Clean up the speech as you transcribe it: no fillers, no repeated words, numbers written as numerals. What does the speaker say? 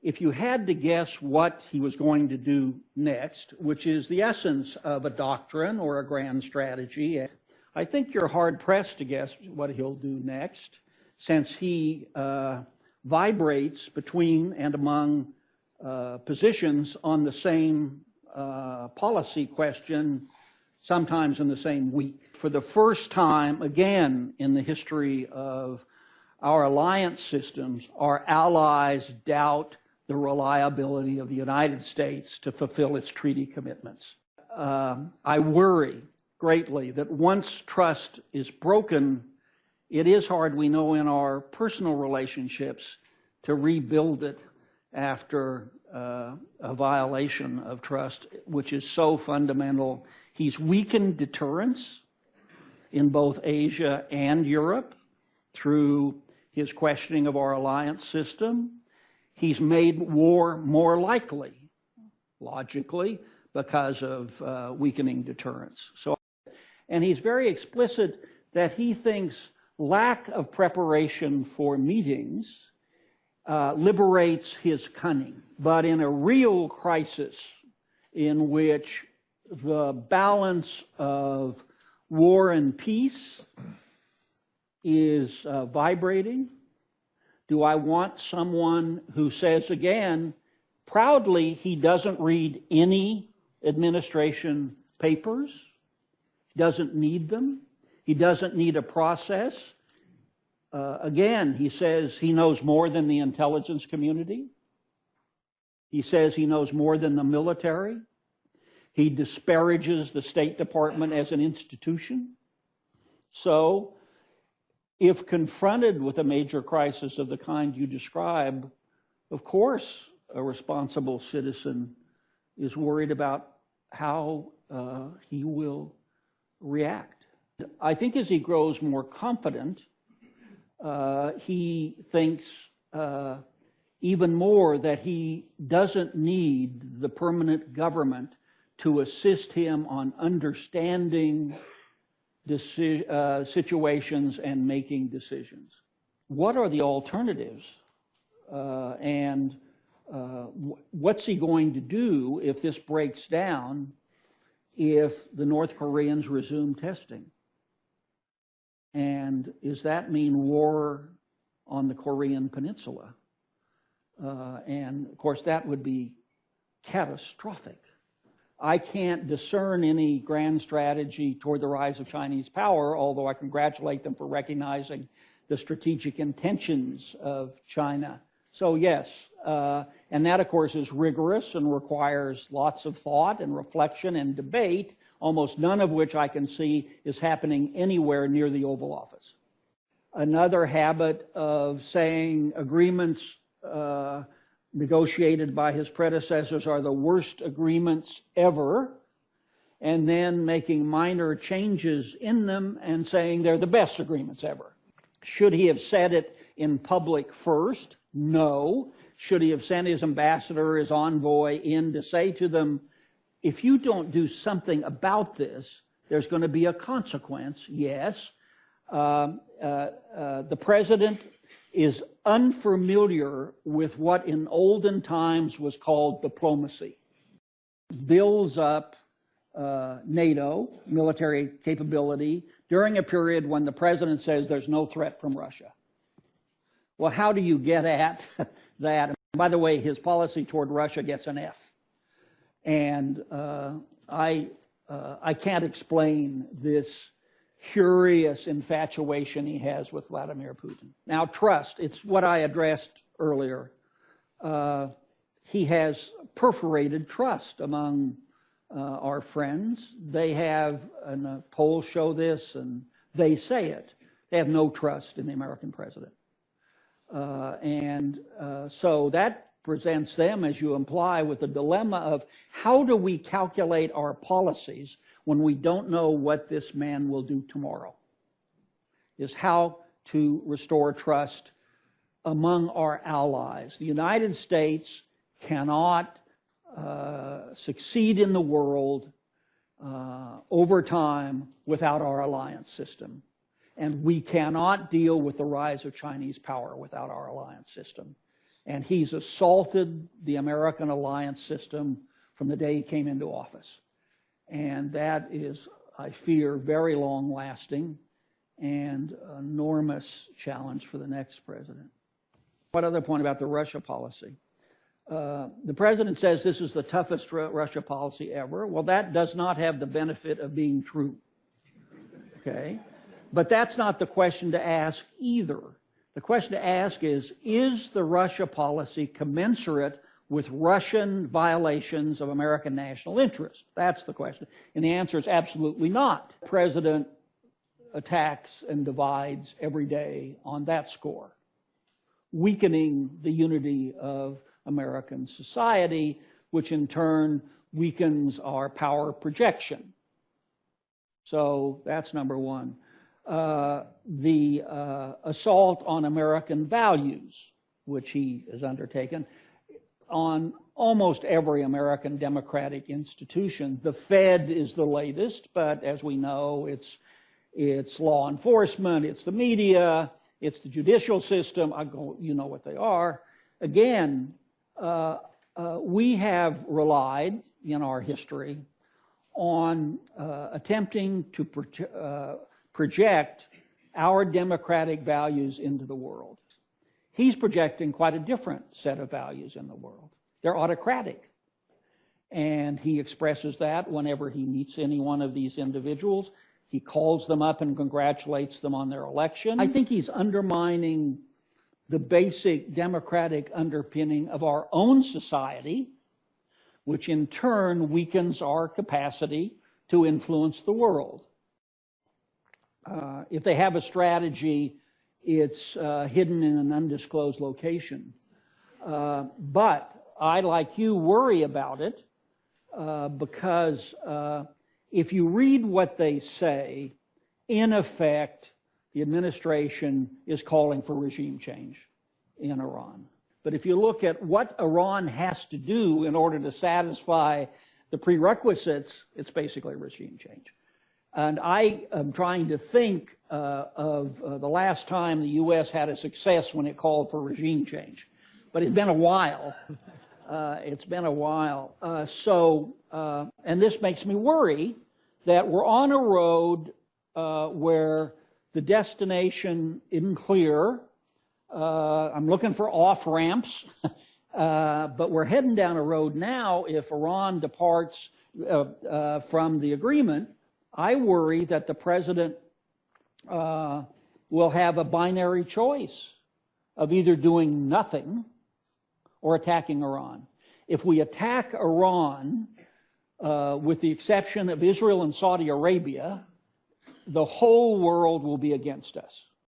if you had to guess what he was going to do next, which is the essence of a doctrine or a grand strategy, I think you're hard-pressed to guess what he'll do next, since he vibrates between and among positions on the same policy question, sometimes in the same week. For the first time, again, in the history of our alliance systems, our allies doubt the reliability of the United States to fulfill its treaty commitments. I worry greatly that once trust is broken, it is hard, we know, in our personal relationships to rebuild it after a violation of trust, which is so fundamental. He's weakened deterrence in both Asia and Europe through his questioning of our alliance system. He's made war more likely, logically, because of weakening deterrence. And he's very explicit that he thinks lack of preparation for meetings liberates his cunning. But in a real crisis in which the balance of war and peace is vibrating, do I want someone who says, again, proudly, he doesn't read any administration papers, doesn't need them, he doesn't need a process. Again, he says he knows more than the intelligence community. He says he knows more than the military. He disparages the State Department as an institution. So, if confronted with a major crisis of the kind you describe, of course a responsible citizen is worried about how he will react. I think as he grows more confident, he thinks even more that he doesn't need the permanent government to assist him on understanding situations and making decisions. What are the alternatives? What's he going to do if this breaks down, if the North Koreans resume testing? And does that mean war on the Korean Peninsula? And of course, that would be catastrophic. I can't discern any grand strategy toward the rise of Chinese power, although I congratulate them for recognizing the strategic intentions of China. So yes, and that of course is rigorous and requires lots of thought and reflection and debate, almost none of which I can see is happening anywhere near the Oval Office. Another habit of saying agreements negotiated by his predecessors are the worst agreements ever, and then making minor changes in them and saying they're the best agreements ever. Should he have said it in public first? No. Should he have sent his ambassador, his envoy in to say to them, if you don't do something about this, there's going to be a consequence? Yes. The president is unfamiliar with what in olden times was called diplomacy. Builds up NATO, military capability, during a period when the president says there's no threat from Russia. Well, how do you get at that? And by the way, his policy toward Russia gets an F. And I can't explain this curious infatuation he has with Vladimir Putin. Now, trust, it's what I addressed earlier. He has perforated trust among our friends. They have, and the polls show this, and they say it, they have no trust in the American president. So that presents them, as you imply, with the dilemma of how do we calculate our policies when we don't know what this man will do tomorrow, is how to restore trust among our allies. The United States cannot succeed in the world over time without our alliance system. And we cannot deal with the rise of Chinese power without our alliance system. And he's assaulted the American alliance system from the day he came into office. And that is, I fear, very long-lasting and enormous challenge for the next president. One other point about the Russia policy. The president says this is the toughest Russia policy ever. Well, that does not have the benefit of being true. Okay? But that's not the question to ask either. The question to ask is the Russia policy commensurate with Russian violations of American national interest? That's the question. And the answer is absolutely not. The president attacks and divides every day on that score, weakening the unity of American society, which in turn weakens our power projection. So that's number one. The assault on American values, which he has undertaken on almost every American democratic institution. The Fed is the latest, but as we know, it's law enforcement, it's the media, it's the judicial system. You know what they are. Again, we have relied in our history on attempting to project our democratic values into the world. He's projecting quite a different set of values in the world. They're autocratic. And he expresses that whenever he meets any one of these individuals. He calls them up and congratulates them on their election. I think he's undermining the basic democratic underpinning of our own society, which in turn weakens our capacity to influence the world. If they have a strategy, it's hidden in an undisclosed location. But I, like you, worry about it because if you read what they say, in effect, the administration is calling for regime change in Iran. But if you look at what Iran has to do in order to satisfy the prerequisites, it's basically regime change. And I am trying to think of the last time the U.S. had a success when it called for regime change. But it's been a while. It's been a while. And this makes me worry that we're on a road where the destination isn't clear. I'm looking for off-ramps. But we're heading down a road now. If Iran departs from the agreement, I worry that the president will have a binary choice of either doing nothing or attacking Iran. If we attack Iran, with the exception of Israel and Saudi Arabia, the whole world will be against us.